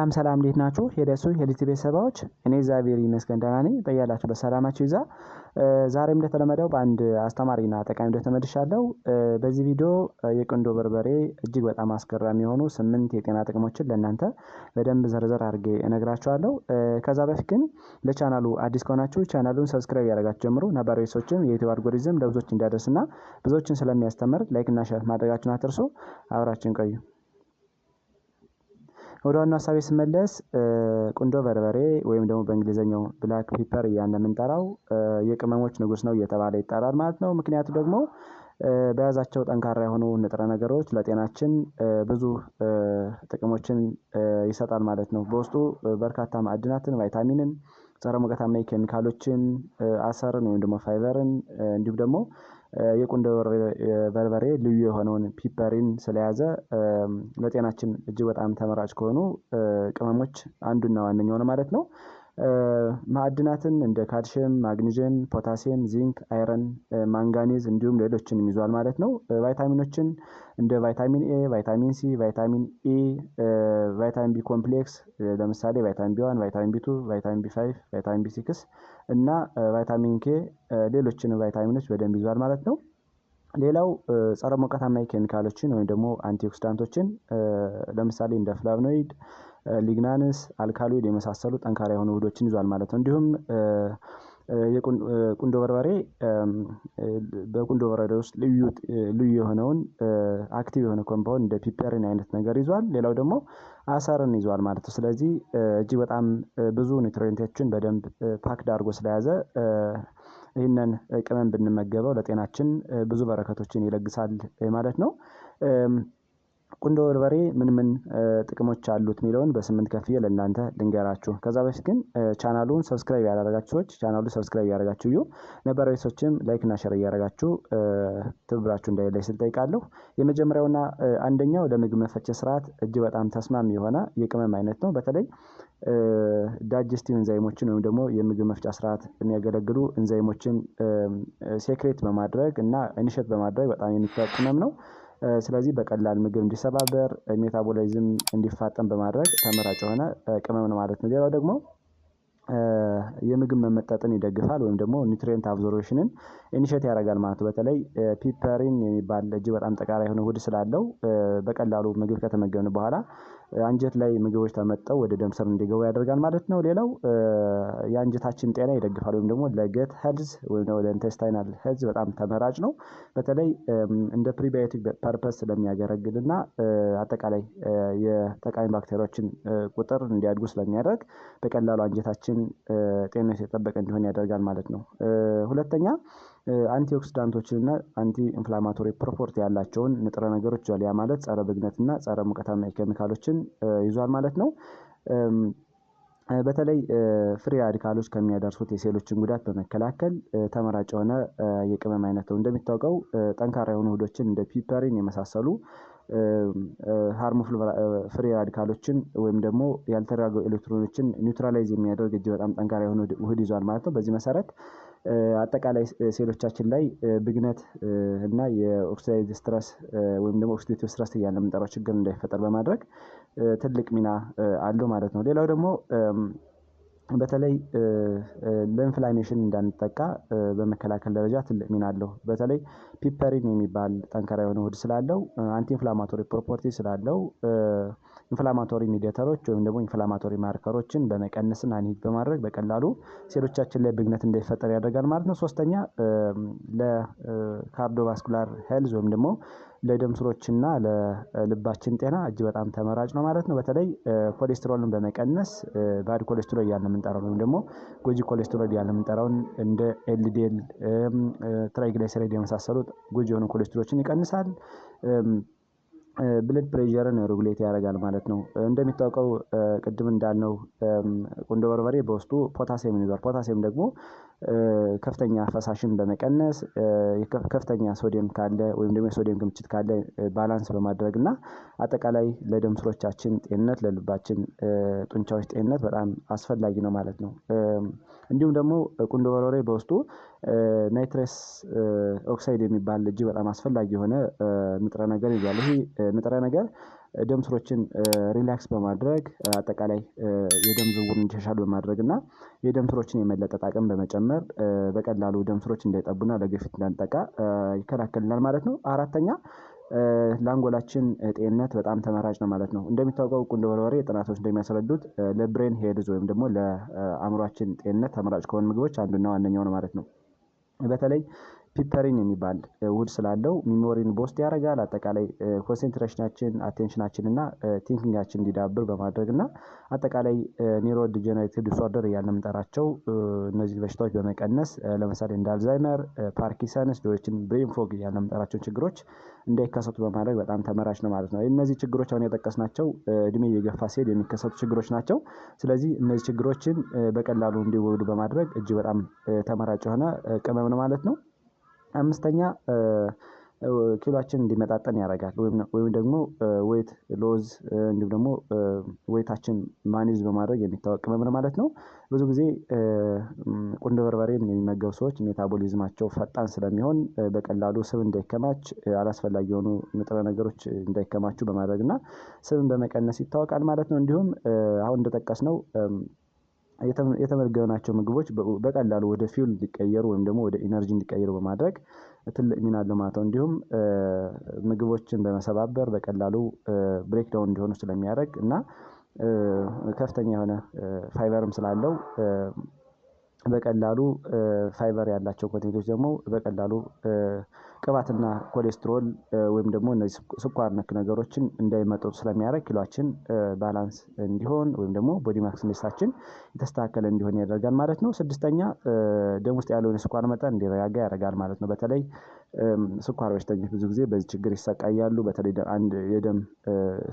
ሰላም ሰላም እንዴት ናችሁ? የደሱ የሊቲ ቤተሰቦች እኔ እግዚአብሔር ይመስገን ደህና ነኝ። በያላችሁ በሰላማችሁ ይዛ ዛሬም እንደተለመደው በአንድ አስተማሪና ጠቃሚ ቪዲዮ ተመልሻለሁ። በዚህ ቪዲዮ የቁንዶ በርበሬ እጅግ በጣም አስገራሚ የሆኑ 8 የጤና ጥቅሞችን ለእናንተ በደንብ ዘርዘር አድርጌ እነግራችኋለሁ። ከዛ በፊት ግን ለቻናሉ አዲስ ከሆናችሁ ቻናሉን ሰብስክራይብ ያደርጋችሁ ጀምሩ። ነባር ቤተሰቦችም የዩቲዩብ አልጎሪዝም ለብዙዎች እንዲያደርስና ብዙዎችን ስለሚያስተምር ላይክ እና ሼር ማድረጋችሁን አትርሱ። አብራችን ቆዩ። ወደ ዋናው ሀሳቤ ስመለስ ቁንዶ በርበሬ ወይም ደግሞ በእንግሊዘኛው ብላክ ፒፐር እያልን የምንጠራው የቅመሞች ንጉስ ነው እየተባለ ይጠራል ማለት ነው። ምክንያቱ ደግሞ በያዛቸው ጠንካራ የሆኑ ንጥረ ነገሮች ለጤናችን ብዙ ጥቅሞችን ይሰጣል ማለት ነው። በውስጡ በርካታ ማዕድናትን፣ ቫይታሚንን፣ ጸረ ሙቀታማ ኬሚካሎችን፣ አሰርን ወይም ደግሞ ፋይበርን እንዲሁም ደግሞ የቁንዶ በርበሬ ልዩ የሆነውን ፒፐሪን ስለያዘ ለጤናችን እጅግ በጣም ተመራጭ ከሆኑ ቅመሞች አንዱና ዋነኛው ነው ማለት ነው። ማዕድናትን እንደ ካልሽየም፣ ማግኒዥየም፣ ፖታሲየም፣ ዚንክ፣ አይረን፣ ማንጋኒዝ እንዲሁም ሌሎችንም ይዟል ማለት ነው። ቫይታሚኖችን እንደ ቫይታሚን ኤ፣ ቫይታሚን ሲ፣ ቫይታሚን ኢ፣ ቫይታሚን ቢ ኮምፕሌክስ ለምሳሌ ቫይታሚን ቢ1፣ ቫይታሚን ቢ2፣ ቫይታሚን ቢ5፣ ቫይታሚን ቢ6 እና ቫይታሚን ኬ ሌሎችን ቫይታሚኖች በደንብ ይዟል ማለት ነው። ሌላው ጸረ ሞቃታማ ኬሚካሎችን ወይም ደግሞ አንቲኦክሲዳንቶችን ለምሳሌ እንደ ፍላቮኖይድ፣ ሊግናንስ፣ አልካሎይድ የመሳሰሉ ጠንካራ የሆኑ ውህዶችን ይዟል ማለት ነው። እንዲሁም ቁንዶ በርበሬ በቁንዶ በርበሬ ውስጥ ልዩ የሆነውን አክቲቭ የሆነ ኮምፓውንድ እንደ ፒፐሪን አይነት ነገር ይዟል። ሌላው ደግሞ አሰርን ይዟል ማለት ነው። ስለዚህ እጅግ በጣም ብዙ ኒውትሪየንቶችን በደንብ ፓክድ አድርጎ ስለያዘ ይህንን ቅመም ብንመገበው ለጤናችን ብዙ በረከቶችን ይለግሳል ማለት ነው። ቁንዶ በርበሬ ምን ምን ጥቅሞች አሉት የሚለውን በ8 ከፍዬ ለእናንተ ልንገራችሁ። ከዛ በፊት ግን ቻናሉን ሰብስክራይብ ያላደረጋችሁ ሰዎች ቻናሉን ሰብስክራይብ ያደረጋችሁ እዩ። ነባር ቤተሰቦችም ላይክ እና ሼር እያደረጋችሁ ትብብራችሁ እንዳይለይ ስል ጠይቃለሁ። የመጀመሪያውና አንደኛው ለምግብ መፈጨት ስርዓት እጅግ በጣም ተስማሚ የሆነ የቅመም አይነት ነው። በተለይ ዳይጀስቲቭ ኢንዛይሞችን ወይም ደግሞ የምግብ መፍጫ ስርዓት የሚያገለግሉ ኢንዛይሞችን ሴክሬት በማድረግ እና ኢኒሼት በማድረግ በጣም የሚታወቅ ቅመም ነው። ስለዚህ በቀላል ምግብ እንዲሰባበር ሜታቦላይዝም እንዲፋጠን በማድረግ ተመራጭ የሆነ ቅመም ነው ማለት ነው። ሌላው ደግሞ የምግብ መመጠጥን ይደግፋል ወይም ደግሞ ኒውትሪየንት አብዞርፕሽንን ኢኒሼት ያደርጋል ማለት ነው። በተለይ ፒፐሪን የሚባል እጅግ በጣም ጠቃሚ የሆነ ውህድ ስላለው በቀላሉ ምግብ ከተመገብን በኋላ አንጀት ላይ ምግቦች ተመጠው ወደ ደም ስር እንዲገቡ ያደርጋል ማለት ነው። ሌላው የአንጀታችን ጤና ይደግፋል ወይም ደግሞ ለገት ሄልዝ ወይም ደግሞ ለኢንቴስታይናል ሄልዝ በጣም ተመራጭ ነው። በተለይ እንደ ፕሪባዮቲክ ፐርፐስ ስለሚያገለግልና አጠቃላይ የጠቃሚ ባክቴሪያዎችን ቁጥር እንዲያድጉ ስለሚያደርግ በቀላሉ አንጀታችን ጤንነት የጠበቀ እንዲሆን ያደርጋል ማለት ነው። ሁለተኛ አንቲኦክሲዳንቶችን እና አንቲ ኢንፍላማቶሪ ፕሮፐርቲ ያላቸውን ንጥረ ነገሮች ይዟል። ያ ማለት ጸረ ብግነትና ጸረ ሙቀታማ ኬሚካሎችን ይዟል ማለት ነው። በተለይ ፍሪ ራዲካሎች ከሚያደርሱት የሴሎችን ጉዳት በመከላከል ተመራጭ የሆነ የቅመም አይነት ነው። እንደሚታወቀው ጠንካራ የሆኑ ውህዶችን እንደ ፒፐሪን የመሳሰሉ ሃርሙፉል ፍሪ ራዲካሎችን ወይም ደግሞ ያልተረጋጉ ኤሌክትሮኖችን ኒውትራላይዝ የሚያደርግ እጅግ በጣም ጠንካራ የሆነ ውህድ ይዟል ማለት ነው። በዚህ መሰረት አጠቃላይ ሴሎቻችን ላይ ብግነት እና የኦክሲዳይዝ ስትረስ ወይም ደግሞ ኦክሲዴቲቭ ስትረስ እያልን የምንጠራው ችግር እንዳይፈጠር በማድረግ ትልቅ ሚና አለው ማለት ነው። ሌላው ደግሞ በተለይ ለኢንፍላሜሽን እንዳንጠቃ በመከላከል ደረጃ ትልቅ ሚና አለው። በተለይ ፒፐሪን የሚባል ጠንካራ የሆነ ውህድ ስላለው አንቲ ኢንፍላማቶሪ ፕሮፐርቲ ስላለው ኢንፍላማቶሪ ሚዲያተሮች ወይም ደግሞ ኢንፍላማቶሪ ማርከሮችን በመቀነስና ኢንሂቢት በማድረግ በቀላሉ ሴሎቻችን ላይ ብግነት እንዳይፈጠር ያደርጋል ማለት ነው። ሶስተኛ ለካርዲዮቫስኩላር ሄልዝ ወይም ደግሞ ለደም ስሮችና ለልባችን ጤና እጅግ በጣም ተመራጭ ነው ማለት ነው። በተለይ ኮሌስትሮልን በመቀነስ ባድ ኮሌስትሮል እያልን የምንጠራው ወይም ደግሞ ጎጂ ኮሌስትሮል እያልን የምንጠራውን እንደ ኤልዲኤል፣ ትራይግላይሰራይድ የመሳሰሉት ጎጂ የሆኑ ኮሌስትሮሎችን ይቀንሳል። ብለድ ፕሬሸርን ሬጉሌት ያደርጋል ማለት ነው። እንደሚታወቀው ቅድም እንዳልነው ቁንዶ በርበሬ በውስጡ ፖታሲየምን ይዟል። ፖታሲየም ደግሞ ከፍተኛ ፈሳሽን በመቀነስ ከፍተኛ ሶዲየም ካለ ወይም ደግሞ የሶዲየም ክምችት ካለ ባላንስ በማድረግ እና አጠቃላይ ለደም ስሮቻችን ጤንነት ለልባችን ጡንቻዎች ጤንነት በጣም አስፈላጊ ነው ማለት ነው። እንዲሁም ደግሞ ቁንዶ በርበሬ በውስጡ ናይትረስ ኦክሳይድ የሚባል እጅግ በጣም አስፈላጊ የሆነ ንጥረ ነገር ይዟል። ይሄ ንጥረ ነገር ደም ስሮችን ሪላክስ በማድረግ አጠቃላይ የደም ዝውውር እንዲሻሻል በማድረግ እና የደም ስሮችን የመለጠጥ አቅም በመጨመር በቀላሉ ደም ስሮች እንዳይጠቡና ለግፊት እንዳንጠቃ ይከላከልናል ማለት ነው። አራተኛ ለአንጎላችን ጤንነት በጣም ተመራጭ ነው ማለት ነው። እንደሚታወቀው ቁንዶ በርበሬ ጥናቶች እንደሚያስረዱት ለብሬን ሄልዝ ወይም ደግሞ ለአእምሯችን ጤንነት ተመራጭ ከሆኑ ምግቦች አንዱና ዋነኛው ነው ማለት ነው። በተለይ ፒፐሪን የሚባል ውህድ ስላለው ሚሞሪን ቦስት ያደርጋል። አጠቃላይ ኮንሰንትሬሽናችን፣ አቴንሽናችን እና ቲንኪንጋችን እንዲዳብር በማድረግ እና አጠቃላይ ኒውሮ ዲጀነሬቲቭ ዲስኦርደር እያልን የምንጠራቸው እነዚህ በሽታዎች በመቀነስ ለምሳሌ እንደ አልዛይመር፣ ፓርኪንሰንስ፣ ሌሎችን ብሬን ፎግ እያልን የምንጠራቸው ችግሮች እንዳይከሰቱ በማድረግ በጣም ተመራጭ ነው ማለት ነው። እነዚህ ችግሮች አሁን የጠቀስናቸው እድሜ እየገፋ ሲሄድ የሚከሰቱ ችግሮች ናቸው። ስለዚህ እነዚህ ችግሮችን በቀላሉ እንዲወገዱ በማድረግ እጅግ በጣም ተመራጭ የሆነ ቅመም ነው ማለት ነው። አምስተኛ ኪሎአችን እንዲመጣጠን ያደርጋል ወይም ደግሞ ዌት ሎዝ እንዲሁም ደግሞ ዌታችን ማኔጅ በማድረግ የሚታወቅ ቅመም ነው ማለት ነው። ብዙ ጊዜ ቁንዶ በርበሬን የሚመገቡ ሰዎች ሜታቦሊዝማቸው ፈጣን ስለሚሆን በቀላሉ ስብ እንዳይከማች አላስፈላጊ የሆኑ ንጥረ ነገሮች እንዳይከማቹ በማድረግ እና ስብን በመቀነስ ይታወቃል ማለት ነው። እንዲሁም አሁን እንደጠቀስነው የተመገብናቸው ምግቦች በቀላሉ ወደ ፊውል እንዲቀየሩ ወይም ደግሞ ወደ ኢነርጂ እንዲቀየሩ በማድረግ ትልቅ ሚና አለው ማለት ነው። እንዲሁም ምግቦችን በመሰባበር በቀላሉ ብሬክዳውን እንዲሆኑ ስለሚያደርግ እና ከፍተኛ የሆነ ፋይበርም ስላለው በቀላሉ ፋይበር ያላቸው ኮንቴንቶች ደግሞ በቀላሉ ቅባትና ኮሌስትሮል ወይም ደግሞ እነዚህ ስኳር ነክ ነገሮችን እንዳይመጠጡ ስለሚያደርግ ኪሎአችን ባላንስ እንዲሆን ወይም ደግሞ ቦዲ ማስ ኢንዴክሳችን የተስተካከለ እንዲሆን ያደርጋል ማለት ነው። ስድስተኛ ደም ውስጥ ያለውን የስኳር መጠን እንዲረጋጋ ያደርጋል ማለት ነው። በተለይ ስኳር በሽተኞች ብዙ ጊዜ በዚህ ችግር ይሰቃያሉ። በተለይ አንድ የደም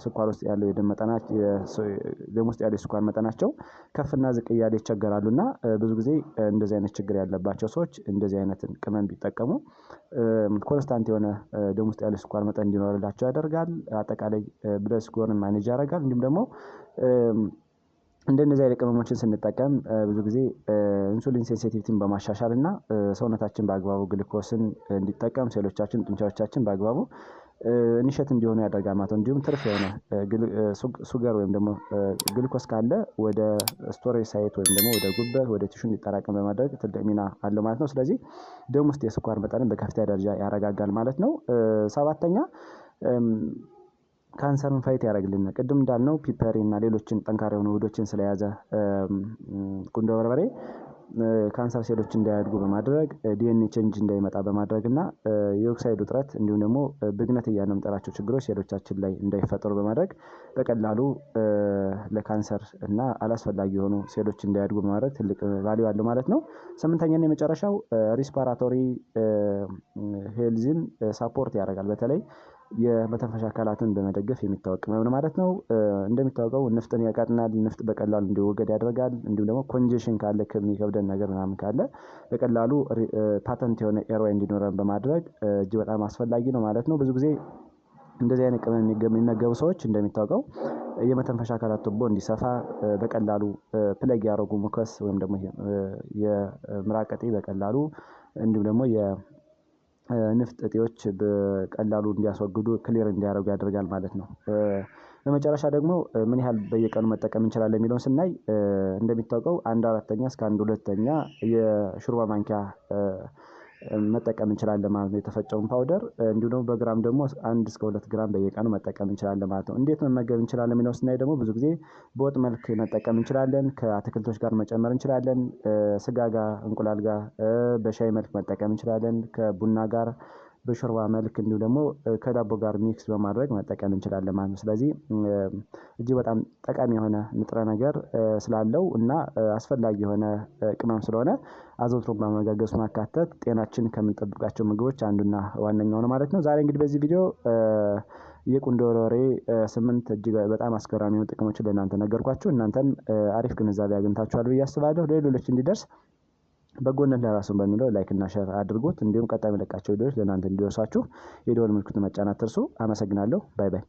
ስኳር ውስጥ ያለው የደም መጠናቸው ደም ውስጥ ያለው የስኳር መጠናቸው ከፍና ዝቅ እያለ ይቸገራሉ እና ብዙ ጊዜ እንደዚህ አይነት ችግር ያለባቸው ሰዎች እንደዚህ አይነትን ቅመም ቢጠቀሙ ኮንስታንት የሆነ ደም ውስጥ ያለው ስኳር መጠን እንዲኖርላቸው ያደርጋል። አጠቃላይ ብለድ ሹገርን ማኔጅ ያደርጋል። እንዲሁም ደግሞ እንደነዚህ አይነት ቅመሞችን ስንጠቀም ብዙ ጊዜ ኢንሱሊን ሴንሲቲቪቲን በማሻሻል እና ሰውነታችን በአግባቡ ግሉኮስን እንዲጠቀም ሴሎቻችን፣ ጡንቻዎቻችን በአግባቡ ኢኒሼት እንዲሆኑ ያደርጋል ማለት ነው። እንዲሁም ትርፍ የሆነ ሱገር ወይም ደግሞ ግሉኮስ ካለ ወደ ስቶሬጅ ሳይት ወይም ደግሞ ወደ ጉበት ወደ ቲሹ እንዲጠራቀም በማድረግ ትልቅ ሚና አለው ማለት ነው። ስለዚህ ደም ውስጥ የስኳር መጠንን በከፍተኛ ደረጃ ያረጋጋል ማለት ነው። ሰባተኛ ካንሰርን ፋይት ያደርግልናል። ቅድም እንዳልነው ፒፐሪ እና ሌሎችን ጠንካራ የሆኑ ውህዶችን ስለያዘ ቁንዶ በርበሬ ካንሰር ሴሎች እንዳያድጉ በማድረግ ዲኤንኤ ቼንጅ እንዳይመጣ በማድረግ እና የኦክሳይድ ውጥረት እንዲሁም ደግሞ ብግነት እያልን የምንጠራቸው ችግሮች ሴሎቻችን ላይ እንዳይፈጠሩ በማድረግ በቀላሉ ለካንሰር እና አላስፈላጊ የሆኑ ሴሎች እንዳያድጉ በማድረግ ትልቅ ቫልዩ አለው ማለት ነው። ስምንተኛና የመጨረሻው ሪስፓራቶሪ ሄልዝን ሳፖርት ያደርጋል። በተለይ የመተንፈሻ አካላትን በመደገፍ የሚታወቅ ቅመም ነው ማለት ነው። እንደሚታወቀው ንፍጥን ያቃጥናል። ንፍጥ በቀላሉ እንዲወገድ ያደርጋል። እንዲሁም ደግሞ ኮንጀሽን ካለ ከሚከብደን ነገር ምናምን ካለ በቀላሉ ፓተንት የሆነ ኤርዋይ እንዲኖረን በማድረግ እጅግ በጣም አስፈላጊ ነው ማለት ነው። ብዙ ጊዜ እንደዚህ አይነት ቅመም የሚመገቡ ሰዎች እንደሚታወቀው የመተንፈሻ አካላት ቱቦ እንዲሰፋ በቀላሉ ፕለግ ያደረጉ ሙከስ ወይም ደግሞ የምራቅ እጢ በቀላሉ እንዲሁም ደግሞ ንፍጥ እጢዎች በቀላሉ እንዲያስወግዱ ክሊር እንዲያደርጉ ያደርጋል ማለት ነው። በመጨረሻ ደግሞ ምን ያህል በየቀኑ መጠቀም እንችላለን የሚለውን ስናይ እንደሚታወቀው 1/4 እስከ 1/2 የሾርባ ማንኪያ መጠቀም እንችላለን ማለት ነው። የተፈጨውን ፓውደር እንዲሁ ደግሞ በግራም ደግሞ 1 እስከ 2 ግራም በየቀኑ መጠቀም እንችላለን ማለት ነው። እንዴት መመገብ እንችላለን የሚለውን ስናይ ደግሞ ብዙ ጊዜ በወጥ መልክ መጠቀም እንችላለን። ከአትክልቶች ጋር መጨመር እንችላለን። ስጋ ጋር፣ እንቁላል ጋር በሻይ መልክ መጠቀም እንችላለን። ከቡና ጋር በሾርባ መልክ እንዲሁ ደግሞ ከዳቦ ጋር ሚክስ በማድረግ መጠቀም እንችላለን ማለት ነው። ስለዚህ እጅግ በጣም ጠቃሚ የሆነ ንጥረ ነገር ስላለው እና አስፈላጊ የሆነ ቅመም ስለሆነ አዘውትሮ በመመገብ ማካተት ጤናችን ከምንጠብቃቸው ምግቦች አንዱና ዋነኛው ነው ማለት ነው። ዛሬ እንግዲህ በዚህ ቪዲዮ የቁንዶ በርበሬ 8 እጅግ በጣም አስገራሚ የሆኑ ጥቅሞችን ለእናንተ ነገርኳችሁ። እናንተም አሪፍ ግንዛቤ አግኝታችኋል ብዬ አስባለሁ። ለሌሎች እንዲደርስ በጎነት ለራሱን በሚለው ላይክ እና ሼር አድርጉት። እንዲሁም ቀጣይ መለቃቸው ቪዲዮዎች ለእናንተ እንዲደርሳችሁ የደወል ምልክቱን መጫን አትርሱ። አመሰግናለሁ። ባይ ባይ።